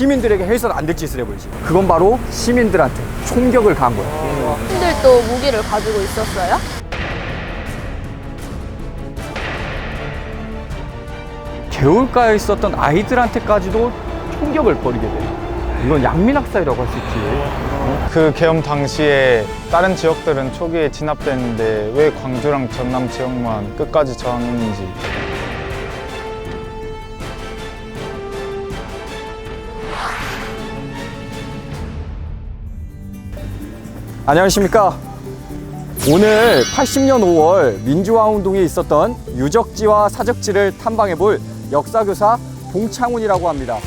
시민들에게 해서는 안 될 짓을 해버리지. 그건 바로 시민들한테 총격을 가한 거야. 시민들도 무기를 가지고 있었어요? 개울가에 있었던 아이들한테까지도 총격을 벌이게 돼. 이건 양민학살이라고 할 수 있지. 그 계엄 당시에 다른 지역들은 초기에 진압됐는데 왜 광주랑 전남 지역만 끝까지 저항했는지. 안녕하십니까. 오늘 80년 5월 민주화운동에 있었던 유적지와 사적지를 탐방해볼 역사교사 봉창훈이라고 합니다.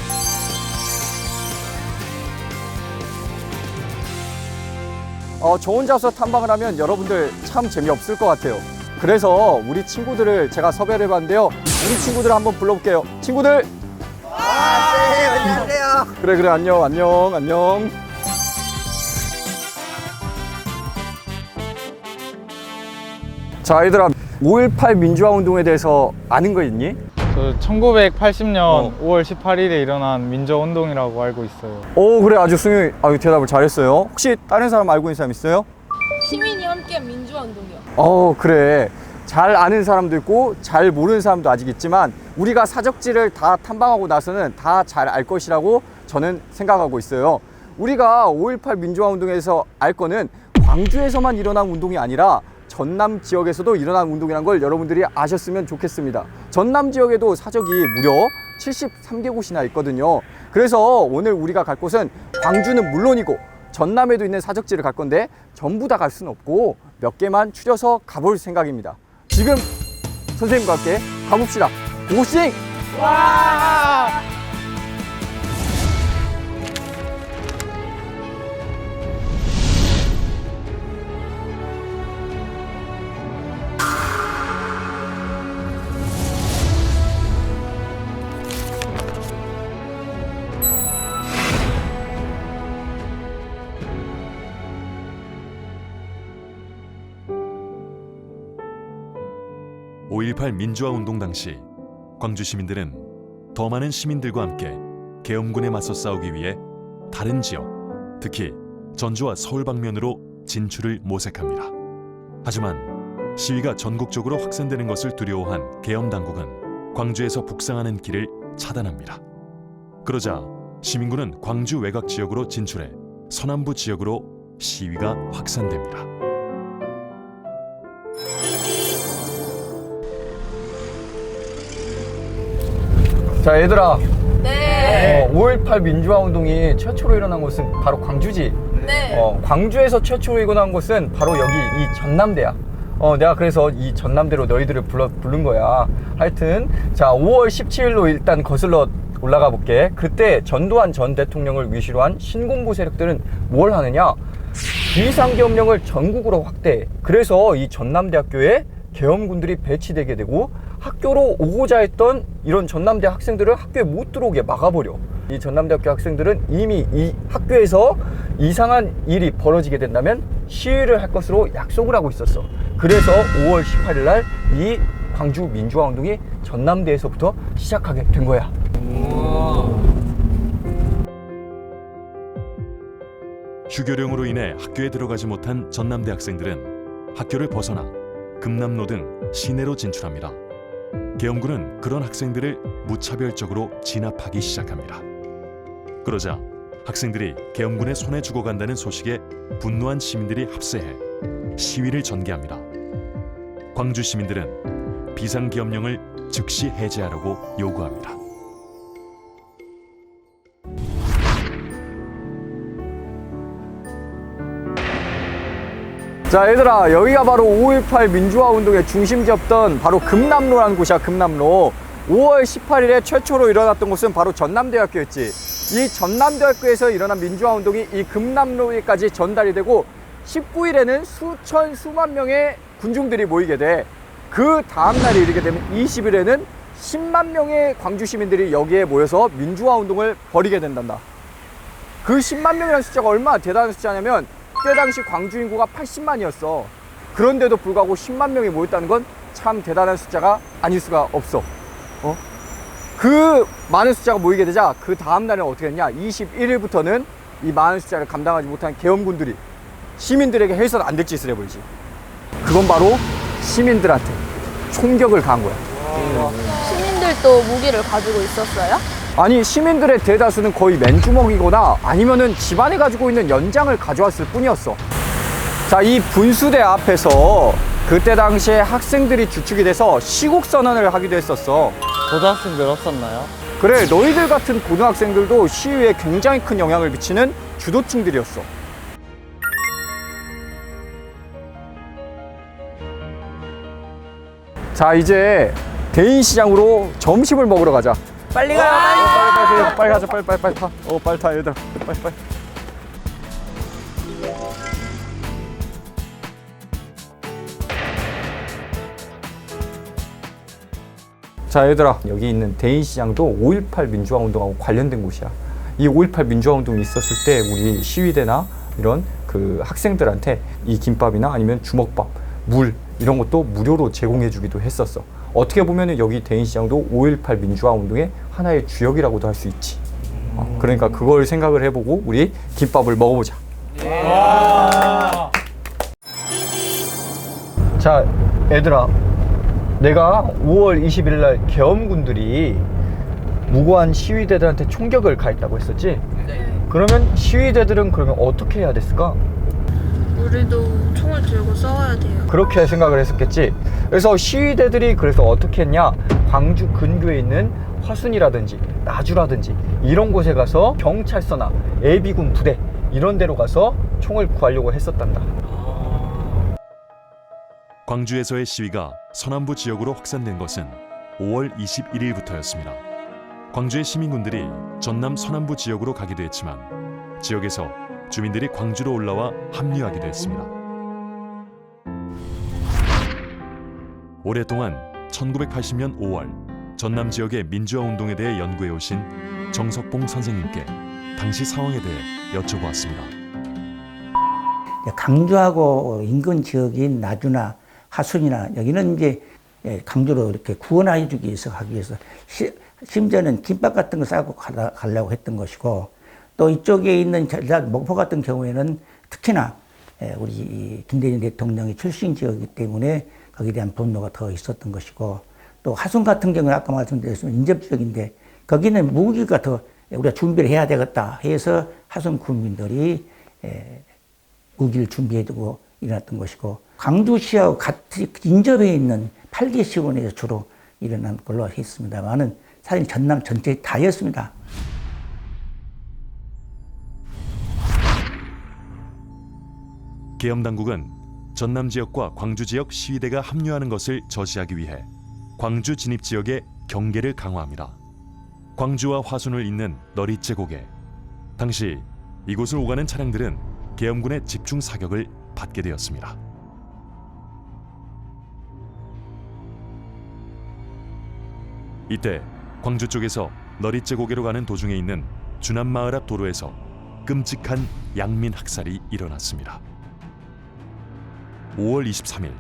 저 혼자서 탐방을 하면 여러분들 참 재미없을 것 같아요. 그래서 우리 친구들을 제가 섭외를 해봤는데요. 우리 친구들을 한번 불러볼게요. 친구들! 네, 안녕하세요. 그래, 안녕. 자, 얘들아, 5.18 민주화운동에 대해서 아는 거 있니? 저 1980년 5월 18일에 일어난 민주화운동이라고 알고 있어요. 오, 그래, 아주 승희, 대답을 잘했어요. 혹시 다른 사람 알고 있는 사람 있어요? 시민이 함께한 민주화운동이요. 그래. 잘 아는 사람도 있고 잘 모르는 사람도 아직 있지만 우리가 사적지를 다 탐방하고 나서는 다 잘 알 것이라고 저는 생각하고 있어요. 우리가 5.18 민주화운동에서 알 거는 광주에서만 일어난 운동이 아니라 전남 지역에서도 일어난 운동이라는 걸 여러분들이 아셨으면 좋겠습니다. 전남 지역에도 사적이 무려 73개 곳이나 있거든요. 그래서 오늘 우리가 갈 곳은 광주는 물론이고 전남에도 있는 사적지를 갈 건데 전부 다 갈 수는 없고 몇 개만 추려서 가볼 생각입니다. 지금 선생님과 함께 가봅시다. 고고싱! 와! 5.18 민주화운동 당시 광주 시민들은 더 많은 시민들과 함께 계엄군에 맞서 싸우기 위해 다른 지역, 특히 전주와 서울 방면으로 진출을 모색합니다. 하지만 시위가 전국적으로 확산되는 것을 두려워한 계엄 당국은 광주에서 북상하는 길을 차단합니다. 그러자 시민군은 광주 외곽 지역으로 진출해 서남부 지역으로 시위가 확산됩니다. 자, 얘들아. 네. 5.18 민주화운동이 최초로 일어난 곳은 바로 광주지. 네. 광주에서 최초로 일어난 곳은 바로 여기 이 전남대야. 내가 그래서 이 전남대로 너희들을 부른 거야. 하여튼 자, 5월 17일로 일단 거슬러 올라가 볼게. 그때 전두환 전 대통령을 위시로 한 신군부 세력들은 뭘 하느냐? 비상계엄령을 전국으로 확대해. 그래서 이 전남대학교에 계엄군들이 배치되게 되고 학교로 오고자 했던 이런 전남대 학생들을 학교에 못 들어오게 막아버려. 이 전남대학교 학생들은 이미 이 학교에서 이상한 일이 벌어지게 된다면 시위를 할 것으로 약속을 하고 있었어. 그래서 5월 18일 날 이 광주 민주화운동이 전남대에서부터 시작하게 된 거야. 휴교령으로 인해 학교에 들어가지 못한 전남대 학생들은 학교를 벗어나 금남로 등 시내로 진출합니다. 계엄군은 그런 학생들을 무차별적으로 진압하기 시작합니다. 그러자 학생들이 계엄군의 손에 죽어간다는 소식에 분노한 시민들이 합세해 시위를 전개합니다. 광주 시민들은 비상계엄령을 즉시 해제하라고 요구합니다. 자, 얘들아, 여기가 바로 5.18 민주화운동의 중심지였던 바로 금남로라는 곳이야. 금남로. 5월 18일에 최초로 일어났던 곳은 바로 전남대학교였지. 이 전남대학교에서 일어난 민주화운동이 이 금남로에까지 전달이 되고 19일에는 수만 명의 군중들이 모이게 돼. 그 다음날에 이르게 되면 20일에는 10만 명의 광주 시민들이 여기에 모여서 민주화운동을 벌이게 된단다. 그 10만 명이라는 숫자가 얼마나 대단한 숫자냐면 그때 당시 광주 인구가 80만이었어. 그런데도 불구하고 10만 명이 모였다는 건 참 대단한 숫자가 아닐 수가 없어. 그 많은 숫자가 모이게 되자 그 다음 날에 어떻게 했냐, 21일부터는 이 많은 숫자를 감당하지 못한 계엄군들이 시민들에게 해서는 안 될 짓을 해버리지. 그건 바로 시민들한테 총격을 가한 거야. 시민들도 무기를 가지고 있었어요? 아니, 시민들의 대다수는 거의 맨주먹이거나 아니면은 집안에 가지고 있는 연장을 가져왔을 뿐이었어. 자, 이 분수대 앞에서 그때 당시에 학생들이 주축이 돼서 시국선언을 하기도 했었어. 고등학생들 없었나요? 그래, 너희들 같은 고등학생들도 시위에 굉장히 큰 영향을 미치는 주도층들이었어. 자, 이제 대인시장으로 점심을 먹으러 가자. 빨리 가요, 빨리 가자, 빨리 타. 빨리 타, 얘들아. 빨리. 자, 얘들아, 여기 있는 대인시장도 5.18 민주화운동하고 관련된 곳이야. 이 5.18 민주화운동이 있었을 때 우리 시위대나 이런 그 학생들한테 이 김밥이나 아니면 주먹밥, 물 이런 것도 무료로 제공해주기도 했었어. 어떻게 보면 여기 대인시장도 5.18 민주화운동의 하나의 주역이라고도 할 수 있지. 그러니까 그걸 생각을 해보고 우리 김밥을 먹어보자. 자, 얘들아, 내가 5월 20일 날 계엄군들이 무고한 시위대들한테 총격을 가했다고 했었지? 그러면 시위대들은 그러면 어떻게 해야 됐을까? 우리도 총을 들고 싸워야 돼요. 그렇게 생각을 했었겠지. 그래서 시위대들이 그래서 어떻게 했냐, 광주 근교에 있는 화순이라든지 나주라든지 이런 곳에 가서 경찰서나 예비군 부대 이런 데로 가서 총을 구하려고 했었단다. 광주에서의 시위가 서남부 지역으로 확산된 것은 5월 21일부터였습니다. 광주의 시민군들이 전남 서남부 지역으로 가기도 했지만 지역에서 주민들이 광주로 올라와 합류하기도 했습니다. 오랫동안 1980년 5월 전남 지역의 민주화 운동에 대해 연구해 오신 정석봉 선생님께 당시 상황에 대해 여쭤보았습니다. 강주하고 인근 지역인 나주나 하순이나 여기는 이제 강주로 이렇게 구원해 주기 위해서 하기 위해서 심지어는 김밥 같은 거 싸고 가려고 했던 것이고, 또 이쪽에 있는 목포 같은 경우에는 특히나 우리 김대중 대통령이 출신 지역이기 때문에 거기에 대한 분노가 더 있었던 것이고, 또 하순 같은 경우는 아까 말씀드렸지만 인접 지역인데 거기는 무기가 더 우리가 준비를 해야 되겠다 해서 하순 국민들이 무기를 준비해두고 일어났던 것이고, 광주시하고 같이 인접해 있는 8개 시군에서 주로 일어난 걸로 했습니다만은 사실 전남 전체 다였습니다. 계엄 당국은 전남 지역과 광주 지역 시위대가 합류하는 것을 저지하기 위해 광주 진입 지역의 경계를 강화합니다. 광주와 화순을 잇는 너릿제곡에 당시 이곳을 오가는 차량들은 계엄군의 집중 사격을 받게 되었습니다. 이때 광주 쪽에서 너릿제고개로 가는 도중에 있는 주남마을 앞 도로에서 끔찍한 양민 학살이 일어났습니다. 5월 23일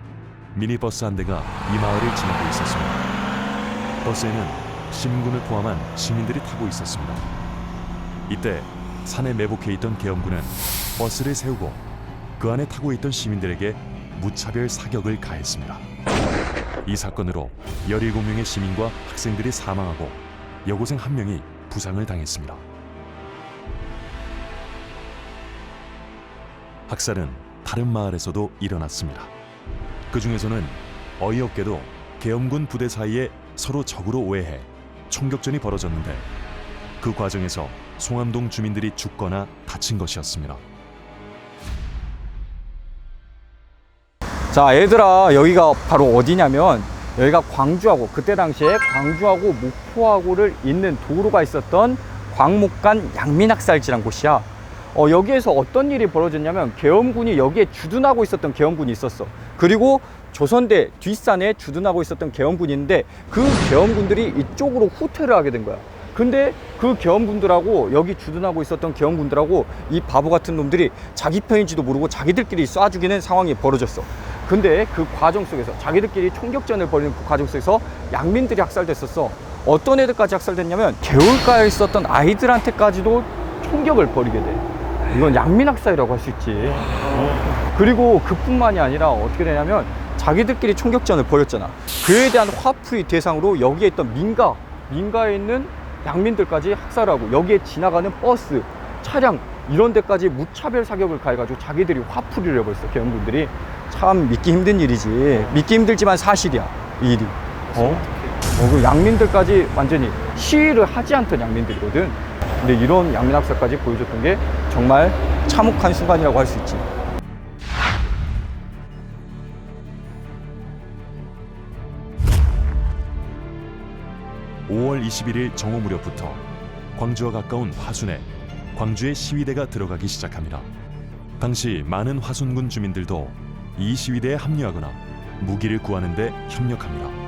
미니버스 한 대가 이 마을을 지나고 있었습니다. 버스에는 시민군을 포함한 시민들이 타고 있었습니다. 이때 산에 매복해 있던 계엄군은 버스를 세우고 그 안에 타고 있던 시민들에게 무차별 사격을 가했습니다. 이 사건으로 17명의 시민과 학생들이 사망하고 여고생 1명이 부상을 당했습니다. 학살은 다른 마을에서도 일어났습니다. 그 중에서는 어이없게도 계엄군 부대 사이에 서로 적으로 오해해 총격전이 벌어졌는데 그 과정에서 송암동 주민들이 죽거나 다친 것이었습니다. 자, 얘들아, 여기가 바로 어디냐면 여기가 광주하고 그때 당시에 광주하고 목포하고를 잇는 도로가 있었던 광목간 양민학살지란 곳이야. 여기에서 어떤 일이 벌어졌냐면 계엄군이 여기에 주둔하고 있었던 계엄군이 있었어. 그리고 조선대 뒷산에 주둔하고 있었던 계엄군이 있는데 그 계엄군들이 이쪽으로 후퇴를 하게 된 거야. 근데 그 계엄군들하고 여기 주둔하고 있었던 계엄군들하고 이 바보 같은 놈들이 자기 편인지도 모르고 자기들끼리 쏴 죽이는 상황이 벌어졌어. 근데 그 과정 속에서 자기들끼리 총격전을 벌이는 그 과정 속에서 양민들이 학살됐었어. 어떤 애들까지 학살됐냐면 개울가에 있었던 아이들한테까지도 총격을 벌이게 돼. 이건 양민학살이라고 할 수 있지. 그리고 그뿐만이 아니라 어떻게 되냐면 자기들끼리 총격전을 벌였잖아. 그에 대한 화풀이 대상으로 여기에 있던 민가에 있는 양민들까지 학살하고, 여기에 지나가는 버스, 차량 이런 데까지 무차별 사격을 가해가지고 자기들이 화풀이를 해버렸어. 계엄군들이. 참 믿기 힘든 일이지. 믿기 힘들지만 사실이야, 이 일이. 그 양민들까지 완전히 시위를 하지 않던 양민들이거든. 근데 이런 양민 학살까지 보여줬던 게 정말 참혹한 순간이라고 할 수 있지. (5월 21일) 정오 무렵부터 광주와 가까운 화순에 광주의 시위대가 들어가기 시작합니다. 당시 많은 화순군 주민들도 이 시위대에 합류하거나 무기를 구하는 데 협력합니다.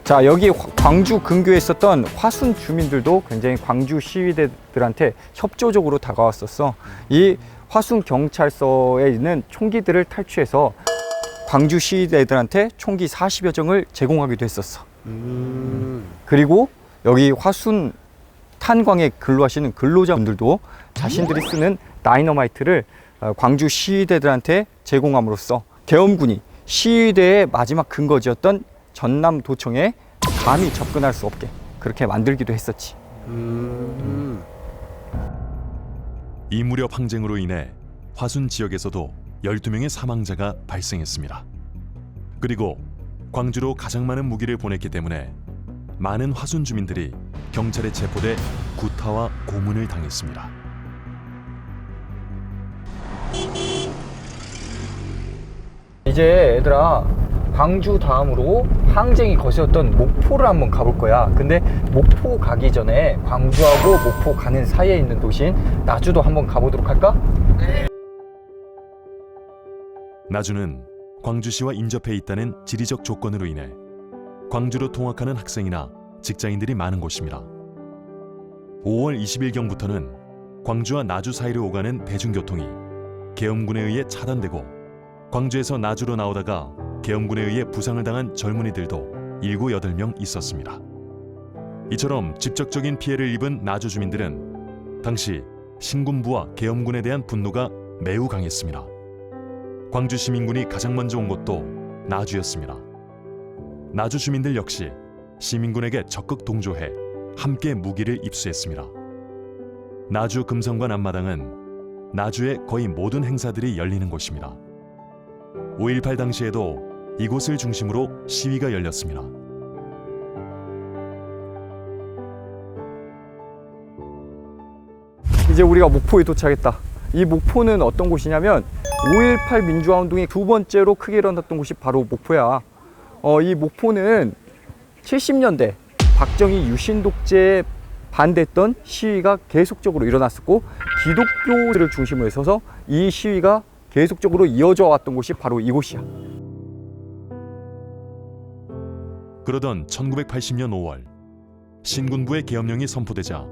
자, 여기 광주 근교에 있었던 화순 주민들도 굉장히 광주 시위대들한테 협조적으로 다가왔었어. 이 화순 경찰서에 있는 총기들을 탈취해서 광주 시위대들한테 총기 40여 정을 제공하기도 했었어. 그리고 여기 화순 탄광에 근로하시는 근로자분들도 자신들이 쓰는 다이너마이트를 광주 시위대들한테 제공함으로써 계엄군이 시위대의 마지막 근거지였던 전남도청에 감히 접근할 수 없게 그렇게 만들기도 했었지. 이 무렵 항쟁으로 인해 화순 지역에서도 12명의 사망자가 발생했습니다. 그리고 광주로 가장 많은 무기를 보냈기 때문에 많은 화순 주민들이 경찰에 체포돼 구타와 고문을 당했습니다. 이제 얘들아, 광주 다음으로 항쟁이 거세었던 목포를 한번 가볼 거야. 근데 목포 가기 전에 광주하고 목포 가는 사이에 있는 도시인 나주도 한번 가보도록 할까? 나주는 광주시와 인접해 있다는 지리적 조건으로 인해 광주로 통학하는 학생이나 직장인들이 많은 곳입니다. 5월 20일경부터는 광주와 나주 사이로 오가는 대중교통이 계엄군에 의해 차단되고, 광주에서 나주로 나오다가 계엄군에 의해 부상을 당한 젊은이들도 7, 8명 있었습니다. 이처럼 직접적인 피해를 입은 나주 주민들은 당시 신군부와 계엄군에 대한 분노가 매우 강했습니다. 광주 시민군이 가장 먼저 온 곳도 나주였습니다. 나주 주민들 역시 시민군에게 적극 동조해 함께 무기를 입수했습니다. 나주 금성관 앞마당은 나주의 거의 모든 행사들이 열리는 곳입니다. 5.18 당시에도 이곳을 중심으로 시위가 열렸습니다. 이제 우리가 목포에 도착했다. 이 목포는 어떤 곳이냐면 5.18 민주화 운동이 두 번째로 크게 일어났던 곳이 바로 목포야. 이 목포는 70년대 박정희 유신 독재에 반대했던 시위가 계속적으로 일어났었고, 기독교들을 중심으로 해서 이 시위가 계속적으로 이어져 왔던 곳이 바로 이곳이야. 그러던 1980년 5월, 신군부의 계엄령이 선포되자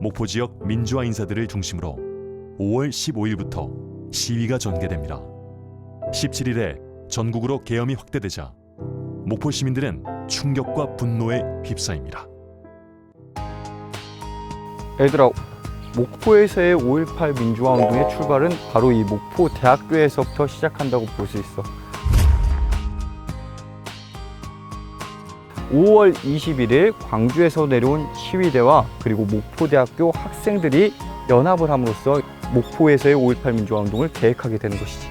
목포 지역 민주화 인사들을 중심으로 5월 15일부터 시위가 전개됩니다. 17일에 전국으로 계엄이 확대되자 목포 시민들은 충격과 분노에 휩싸입니다. 얘들아, 목포에서의 5.18 민주화 운동의 출발은 바로 이 목포 대학교에서부터 시작한다고 볼 수 있어. 5월 21일 광주에서 내려온 시위대와 그리고 목포대학교 학생들이 연합을 함으로써 목포에서의 5.18 민주화 운동을 계획하게 되는 것이지.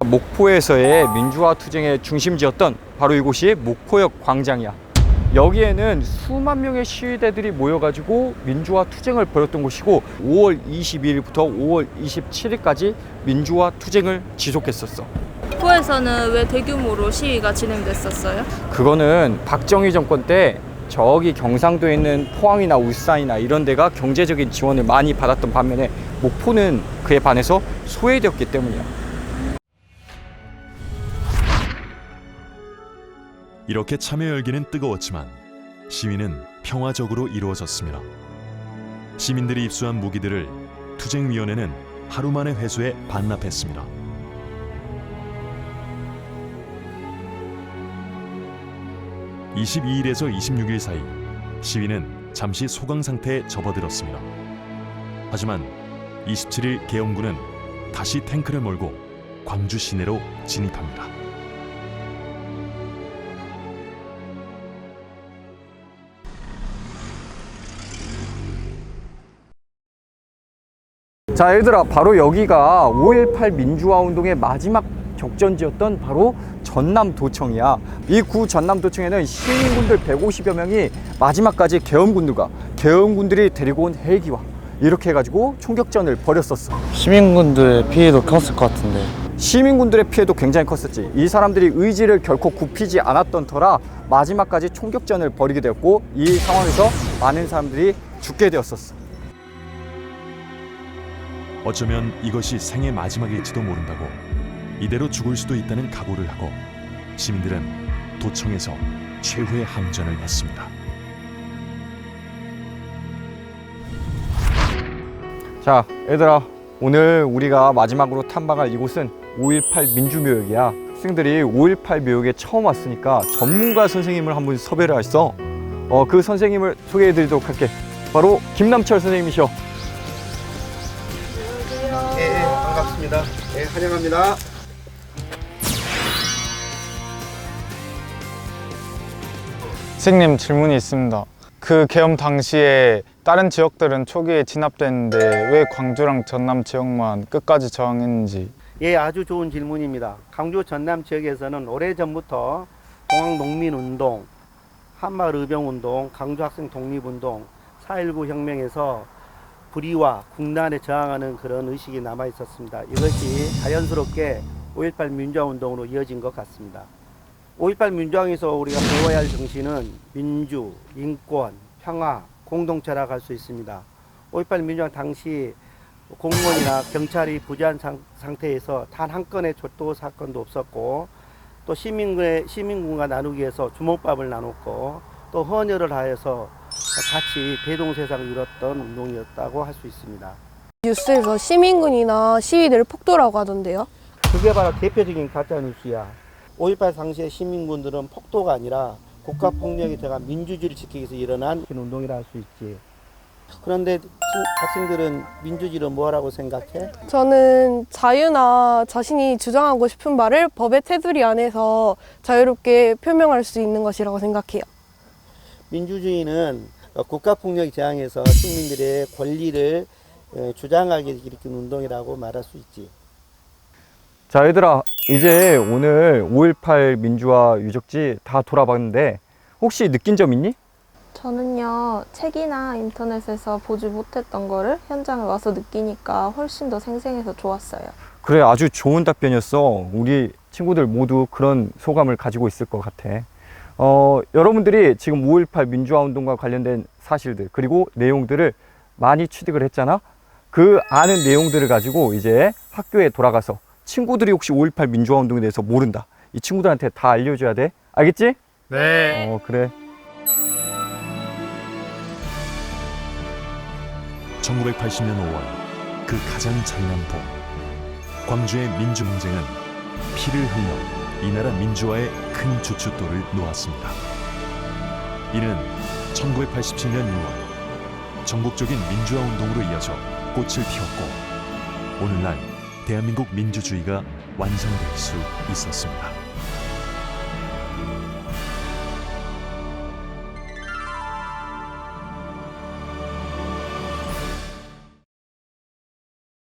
목포에서의 민주화 투쟁의 중심지였던 바로 이곳이 목포역 광장이야. 여기에는 수만 명의 시위대들이 모여가지고 민주화 투쟁을 벌였던 곳이고, 5월 22일부터 5월 27일까지 민주화 투쟁을 지속했었어. 목포에서는 왜 대규모로 시위가 진행됐었어요? 그거는 박정희 정권 때 저기 경상도에 있는 포항이나 울산이나 이런 데가 경제적인 지원을 많이 받았던 반면에 목포는 그에 반해서 소외되었기 때문이야. 이렇게 참여 열기는 뜨거웠지만 시위는 평화적으로 이루어졌습니다. 시민들이 입수한 무기들을 투쟁위원회는 하루 만에 회수해 반납했습니다. (22일에서 26일) 사이 시위는 잠시 소강 상태에 접어들었습니다. 하지만 27일 계엄군은 다시 탱크를 몰고 광주 시내로 진입합니다. 자, 얘들아, 바로 여기가 5.18 민주화 운동의 마지막 격전지였던 바로 전남도청이야. 이 구 전남도청에는 시민군들 150여 명이 마지막까지 계엄군들이 데리고 온 헬기와 이렇게 해가지고 총격전을 벌였었어. 시민군들의 피해도 컸을 것 같은데. 시민군들의 피해도 굉장히 컸었지. 이 사람들이 의지를 결코 굽히지 않았던 터라 마지막까지 총격전을 벌이게 되었고, 이 상황에서 많은 사람들이 죽게 되었었어. 어쩌면 이것이 생의 마지막일지도 모른다고 이대로 죽을 수도 있다는 각오를 하고 시민들은 도청에서 최후의 항전을 했습니다. 자, 얘들아, 오늘 우리가 마지막으로 탐방할 이곳은 5.18 민주묘역이야. 학생들이 5.18 묘역에 처음 왔으니까 전문가 선생님을 한 분 섭외를 했어. 그 선생님을 소개해 드리도록 할게. 바로 김남철 선생님이셔. 예, 반갑습니다. 예, 환영합니다. 선생님, 질문이 있습니다. 그 계엄 당시에 다른 지역들은 초기에 진압됐는데 왜 광주랑 전남 지역만 끝까지 저항했는지. 예, 아주 좋은 질문입니다. 광주 전남 지역에서는 오래전부터 동학농민운동, 한마을의병운동, 광주학생 독립운동, 4.19 혁명에서 불의와 국난에 저항하는 그런 의식이 남아 있었습니다. 이것이 자연스럽게 5.18 민주화운동으로 이어진 것 같습니다. 5.18 민주화에서 우리가 배워야 할 정신은 민주, 인권, 평화, 공동체라고 할 수 있습니다. 5.18 민주화 당시 공무원이나 경찰이 부재한 상태에서 단 한 건의 조도 사건도 없었고, 또 시민군과 나누기 위해서 주먹밥을 나눴고, 또 헌혈을 하여서 같이 대동세상을 이뤘던 운동이었다고 할 수 있습니다. 뉴스에서 시민군이나 시위대를 폭도라고 하던데요. 그게 바로 대표적인 가짜뉴스야. 5.18 당시의 시민군들은 폭도가 아니라 국가폭력이 들어간 민주주의를 지키기 위해서 일어난 운동이라 할 수 있지. 그런데 학생들은 민주주의를 뭐라고 생각해? 저는 자유나 자신이 주장하고 싶은 말을 법의 테두리 안에서 자유롭게 표명할 수 있는 것이라고 생각해요. 민주주의는 국가폭력에 저항해서 시민들의 권리를 주장하게 일으킨 운동이라고 말할 수 있지. 자, 얘들아, 이제 오늘 5.18 민주화 유적지 다 돌아봤는데 혹시 느낀 점 있니? 저는요, 책이나 인터넷에서 보지 못했던 거를 현장에 와서 느끼니까 훨씬 더 생생해서 좋았어요. 그래, 아주 좋은 답변이었어. 우리 친구들 모두 그런 소감을 가지고 있을 것 같아. 여러분들이 지금 5.18 민주화 운동과 관련된 사실들 그리고 내용들을 많이 취득을 했잖아. 그 아는 내용들을 가지고 이제 학교에 돌아가서 친구들이 혹시 5.18 민주화 운동에 대해서 모른다, 이 친구들한테 다 알려줘야 돼. 알겠지? 네. 그래. 1980년 5월 그 가장 잔인한 봄, 광주의 민주항쟁은 피를 흘려 이 나라 민주화의 큰 주춧돌을 놓았습니다. 이는 1987년 6월 전국적인 민주화 운동으로 이어져 꽃을 피웠고 오늘날 대한민국 민주주의가 완성될 수 있었습니다.